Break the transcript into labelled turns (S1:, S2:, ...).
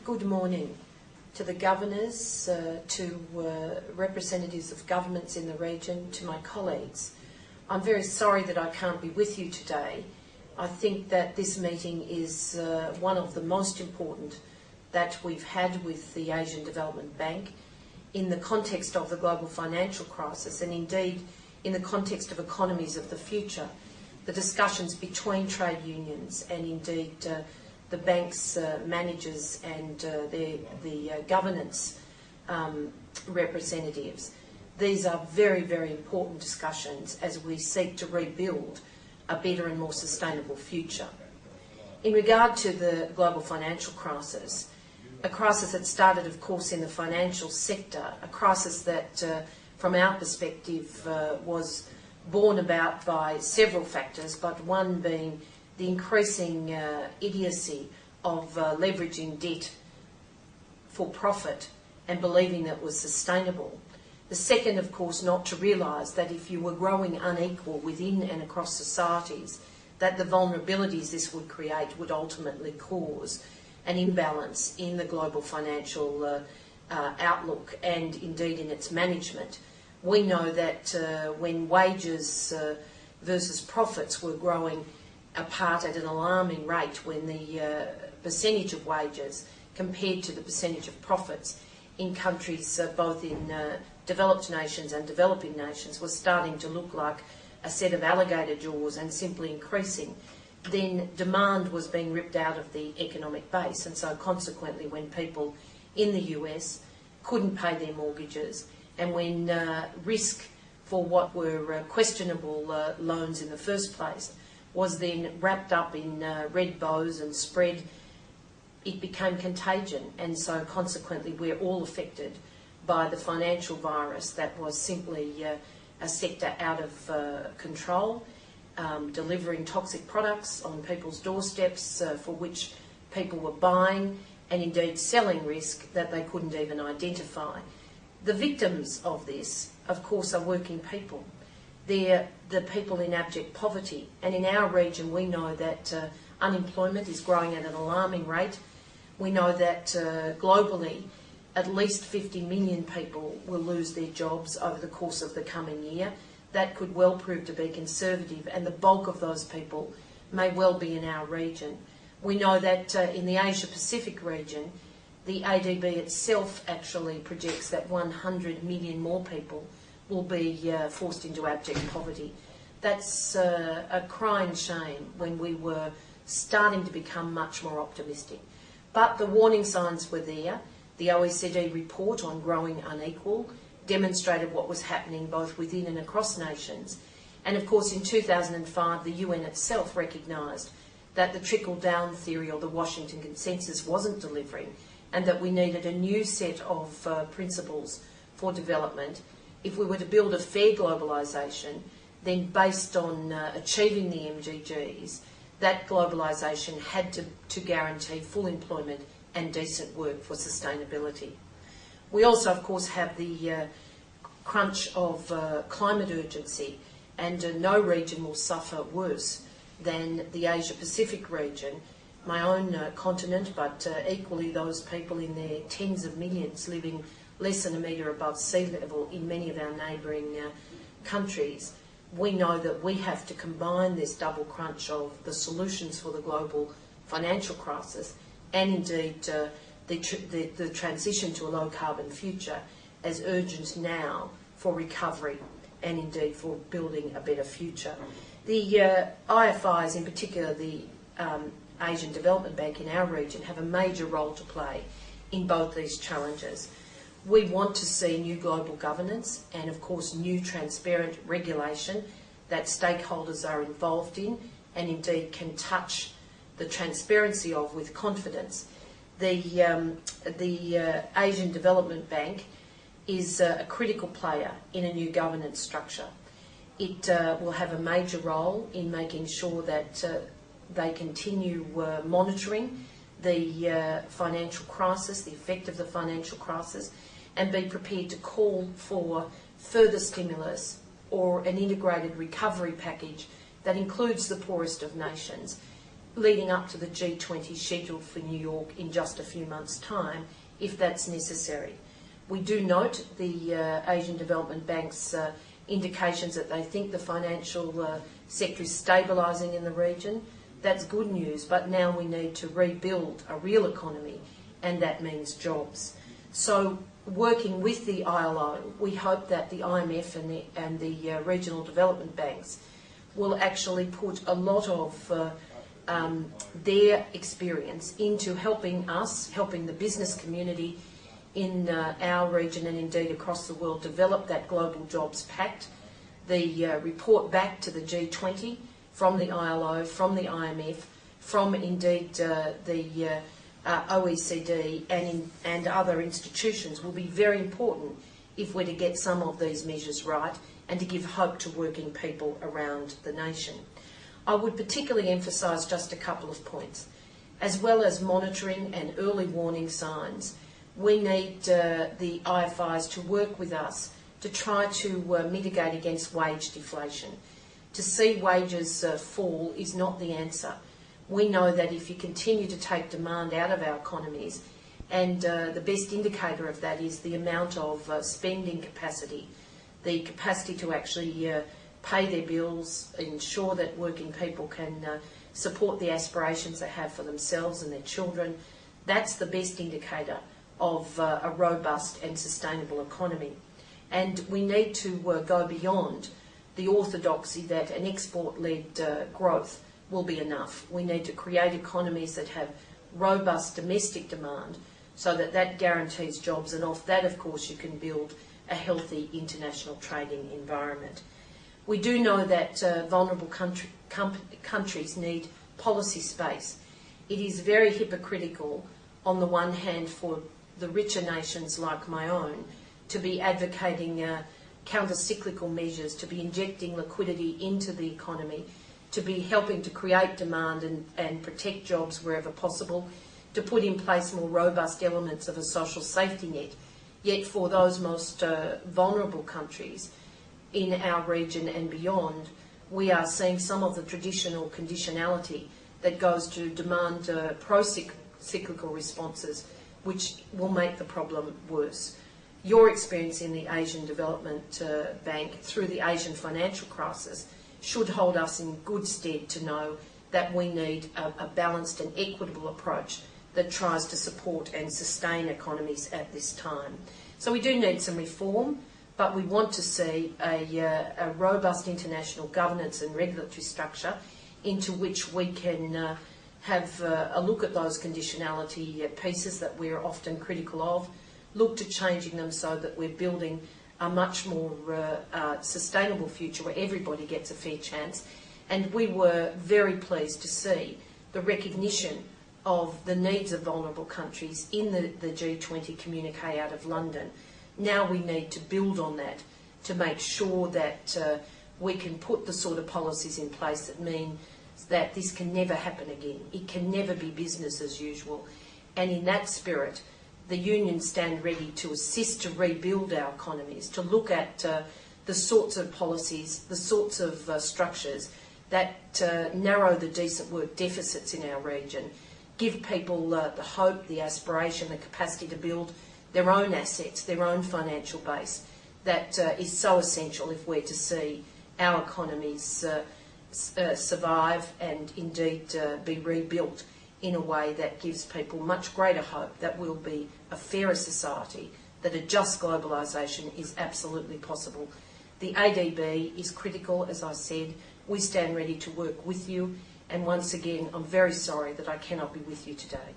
S1: Good morning to the governors, to representatives of governments in the region, to my colleagues. I'm very sorry that I can't be with you today. I think that this meeting is one of the most important that we've had with the Asian Development Bank in the context of the global financial crisis, and indeed in the context of economies of the future. The discussions between trade unions and indeed the bank's managers and the governance representatives. These are very, very important discussions as we seek to rebuild a better and more sustainable future. In regard to the global financial crisis, a crisis that started, of course, in the financial sector, a crisis that, from our perspective, was borne about by several factors, but one being the increasing idiocy of leveraging debt for profit and believing that it was sustainable. The second, of course, not to realise that if you were growing unequal within and across societies, that the vulnerabilities this would create would ultimately cause an imbalance in the global financial outlook and indeed in its management. We know that when wages versus profits were growing apart at an alarming rate, when the percentage of wages compared to the percentage of profits in countries both in developed nations and developing nations was starting to look like a set of alligator jaws and simply increasing, then demand was being ripped out of the economic base, and so consequently when people in the US couldn't pay their mortgages and when risk for what were questionable loans in the first place was then wrapped up in red bows and spread, it became contagion, and so consequently we're all affected by the financial virus that was simply a sector out of control, delivering toxic products on people's doorsteps for which people were buying and indeed selling risk that they couldn't even identify. The victims of this, of course, are working people. They're the people in abject poverty, and in our region we know that unemployment is growing at an alarming rate. We know that globally at least 50 million people will lose their jobs over the course of the coming year. That could well prove to be conservative, and the bulk of those people may well be in our region. We know that in the Asia-Pacific region, the ADB itself actually projects that 100 million more people will be forced into abject poverty. That's a crying shame when we were starting to become much more optimistic. But the warning signs were there. The OECD report on growing unequal demonstrated what was happening both within and across nations. And of course in 2005 the UN itself recognised that the trickle-down theory or the Washington Consensus wasn't delivering, and that we needed a new set of principles for development. If we were to build a fair globalisation, then based on achieving the MDGs, that globalisation had to guarantee full employment and decent work for sustainability. We also, of course, have the crunch of climate urgency, and no region will suffer worse than the Asia-Pacific region, my own continent, but equally those people in their tens of millions living less than a metre above sea level in many of our neighbouring countries. We know that we have to combine this double crunch of the solutions for the global financial crisis and indeed the transition to a low-carbon future as urgent now for recovery and indeed for building a better future. The IFIs, in particular the Asian Development Bank in our region, have a major role to play in both these challenges. We want to see new global governance and, of course, new transparent regulation that stakeholders are involved in and indeed can touch the transparency of with confidence. The Asian Development Bank is a critical player in a new governance structure. It will have a major role in making sure that they continue monitoring the financial crisis, the effect of the financial crisis, and be prepared to call for further stimulus or an integrated recovery package that includes the poorest of nations. leading up to the G20 scheduled for New York in just a few months' time, if that's necessary. We do note the Asian Development Bank's indications that they think the financial sector is stabilising in the region. That's good news, but now we need to rebuild a real economy, and that means jobs. So, working with the ILO, we hope that the IMF and the regional development banks will actually put a lot of their experience into helping us, helping the business community in our region and indeed across the world develop that Global Jobs Pact, the report back to the G20 from the ILO, from the IMF, from indeed the OECD and other institutions will be very important if we're to get some of these measures right and to give hope to working people around the nation. I would particularly emphasise just a couple of points. As well as monitoring and early warning signs, we need the IFIs to work with us to try to mitigate against wage deflation. To see wages fall is not the answer. We know that if you continue to take demand out of our economies, and the best indicator of that is the amount of spending capacity, the capacity to actually pay their bills, ensure that working people can support the aspirations they have for themselves and their children, that's the best indicator of a robust and sustainable economy. And we need to go beyond the orthodoxy that an export-led growth will be enough. We need to create economies that have robust domestic demand so that that guarantees jobs, and off that, of course, you can build a healthy international trading environment. We do know that vulnerable countries need policy space. It is very hypocritical, on the one hand, for the richer nations like my own to be advocating counter-cyclical measures, to be injecting liquidity into the economy, to be helping to create demand and protect jobs wherever possible, to put in place more robust elements of a social safety net. Yet for those most vulnerable countries in our region and beyond, we are seeing some of the traditional conditionality that goes to demand pro-cyclical responses, which will make the problem worse. Your experience in the Asian Development Bank through the Asian financial crisis should hold us in good stead to know that we need a balanced and equitable approach that tries to support and sustain economies at this time. So we do need some reform, but we want to see a robust international governance and regulatory structure into which we can have a look at those conditionality pieces that we're often critical of, look to changing them so that we're building a much more sustainable future where everybody gets a fair chance. And we were very pleased to see the recognition of the needs of vulnerable countries in the G20 communique out of London. Now we need to build on that to make sure that we can put the sort of policies in place that mean that this can never happen again. It can never be business as usual. And in that spirit, the unions stand ready to assist to rebuild our economies, to look at the sorts of policies, the sorts of structures that narrow the decent work deficits in our region, give people the hope, the aspiration, the capacity to build their own assets, their own financial base, that is so essential if we're to see our economies survive and indeed be rebuilt in a way that gives people much greater hope that we'll be a fairer society, that a just globalisation is absolutely possible. The ADB is critical, as I said. We stand ready to work with you, and once again, I'm very sorry that I cannot be with you today.